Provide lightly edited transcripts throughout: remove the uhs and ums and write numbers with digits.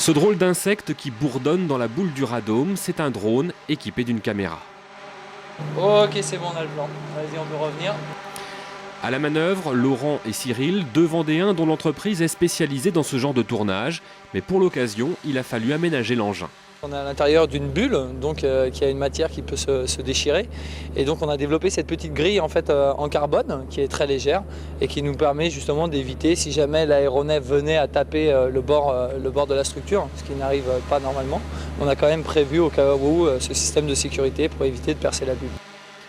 Ce drôle d'insecte qui bourdonne dans la boule du radome, c'est un drone équipé d'une caméra. Ok, c'est bon, on a le plan. Vas-y, on peut revenir. À la manœuvre, Laurent et Cyril, deux Vendéens dont l'entreprise est spécialisée dans ce genre de tournage. Mais pour l'occasion, il a fallu aménager l'engin. On est à l'intérieur d'une bulle, donc qui a une matière qui peut se déchirer. Et donc on a développé cette petite grille en fait en carbone qui est très légère et qui nous permet justement d'éviter, si jamais l'aéronef venait à taper le bord de la structure, ce qui n'arrive pas normalement, on a quand même prévu au cas où ce système de sécurité pour éviter de percer la bulle.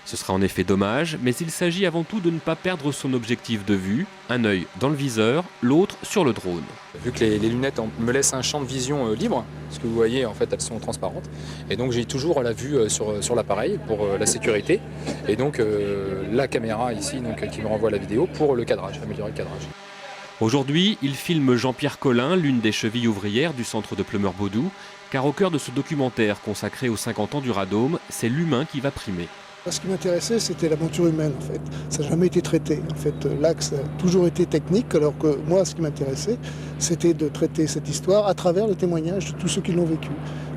Ce sera en effet dommage, mais il s'agit avant tout de ne pas perdre son objectif de vue, un œil dans le viseur, l'autre sur le drone. Vu que les lunettes me laissent un champ de vision libre, ce que vous voyez en fait elles sont transparentes, et donc j'ai toujours la vue sur l'appareil pour la sécurité, et donc la caméra ici donc, qui me renvoie la vidéo pour le cadrage, améliorer le cadrage. Aujourd'hui, il filme Jean-Pierre Collin, l'une des chevilles ouvrières du centre de Pleumeur-Baudou, car au cœur de ce documentaire consacré aux 50 ans du radome, c'est l'humain qui va primer. Ce qui m'intéressait, c'était l'aventure humaine, en fait. Ça n'a jamais été traité. En fait, l'axe a toujours été technique, alors que moi, ce qui m'intéressait, c'était de traiter cette histoire à travers le témoignage de tous ceux qui l'ont vécu.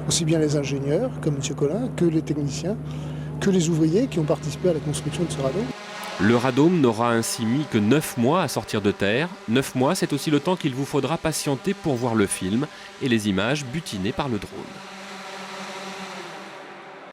Aussi bien les ingénieurs, comme M. Collin, que les techniciens, que les ouvriers qui ont participé à la construction de ce radome. Le radome n'aura ainsi mis que 9 mois à sortir de terre. 9 mois, c'est aussi le temps qu'il vous faudra patienter pour voir le film et les images butinées par le drone.